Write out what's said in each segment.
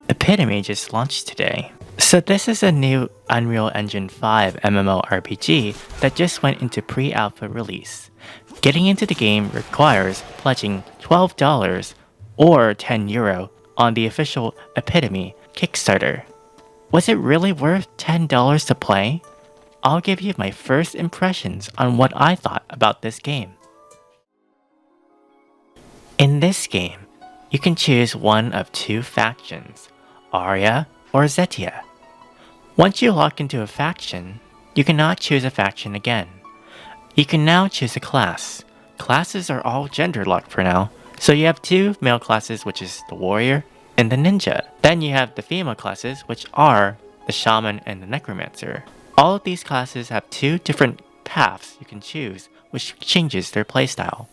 Epitome just launched today. So this is a new Unreal Engine 5 MMORPG that just went into pre-alpha release. Getting into the game requires pledging $12 or €10 on the official Epitome Kickstarter. Was it really worth $10 to play? I'll give you my first impressions on what I thought about this game. In this game, you can choose one of two factions, Arya or Zetia. Once you lock into a faction, you cannot choose a faction again. You can now choose a class. Classes are all gender locked for now, so you have two male classes, which is the warrior and the ninja. Then you have the female classes, which are the shaman and the necromancer. All of these classes have two different paths you can choose, which changes their playstyle.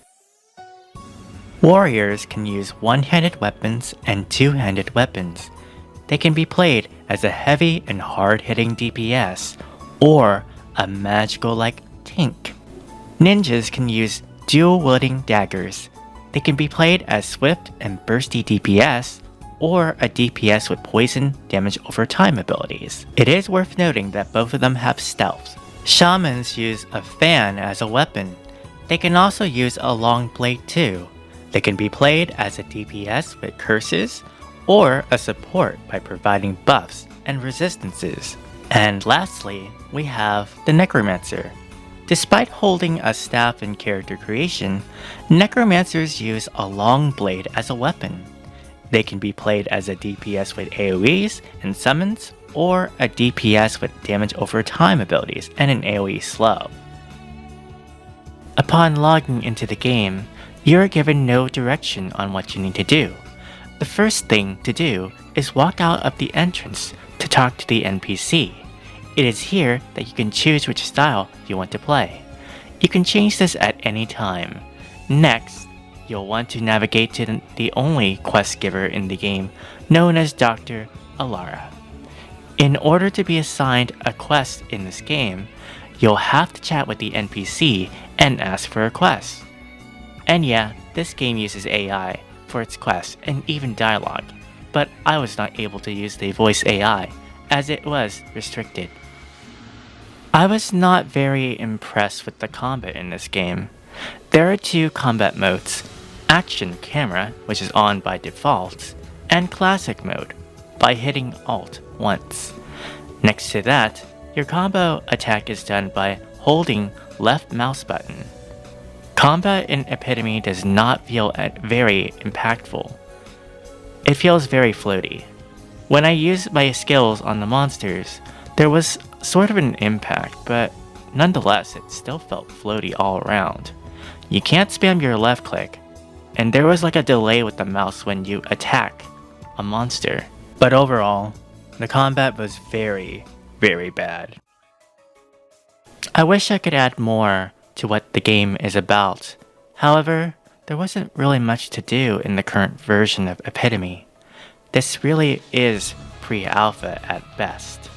Warriors can use one-handed weapons and two-handed weapons. They can be played as a heavy and hard-hitting DPS, or a magical-like tank. Ninjas can use dual-wielding daggers. They can be played as swift and bursty DPS, or a DPS with poison, damage over time abilities. It is worth noting that both of them have stealth. Shamans use a fan as a weapon. They can also use a long blade too. They can be played as a DPS with curses, or a support by providing buffs and resistances. And lastly, we have the Necromancer. Despite holding a staff in character creation, Necromancers use a long blade as a weapon. They can be played as a DPS with AoEs and summons, or a DPS with damage over time abilities and an AoE slow. Upon logging into the game, you are given no direction on what you need to do. The first thing to do is walk out of the entrance to talk to the NPC. It is here that you can choose which style you want to play. You can change this at any time. Next, you'll want to navigate to the only quest giver in the game, known as Dr. Elara. In order to be assigned a quest in this game, you'll have to chat with the NPC and ask for a quest. And yeah, this game uses AI for its quests and even dialogue, but I was not able to use the voice AI as it was restricted. I was not very impressed with the combat in this game. There are two combat modes, Action Camera, which is on by default, and Classic Mode, by hitting Alt once. Next to that, your combo attack is done by holding left mouse button. Combat in Epitome does not feel very impactful. It feels very floaty. When I used my skills on the monsters, there was sort of an impact, but nonetheless it still felt floaty all around. You can't spam your left click, and there was like a delay with the mouse when you attack a monster. But overall, the combat was very, very bad. I wish I could add more to what the game is about. However, there wasn't really much to do in the current version of Epitome. This really is pre-alpha at best.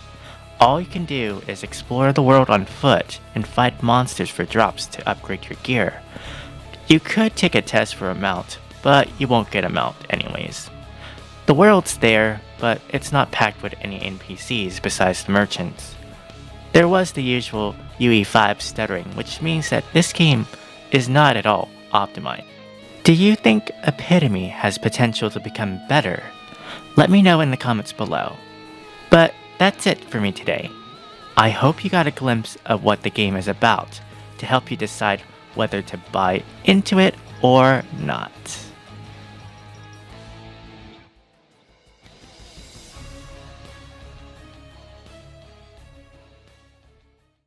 All you can do is explore the world on foot and fight monsters for drops to upgrade your gear. You could take a test for a mount, but you won't get a mount anyways. The world's there, but it's not packed with any NPCs besides the merchants. There was the usual UE5 stuttering, which means that this game is not at all optimized. Do you think Epitome has potential to become better? Let me know in the comments below. But that's it for me today. I hope you got a glimpse of what the game is about to help you decide whether to buy into it or not.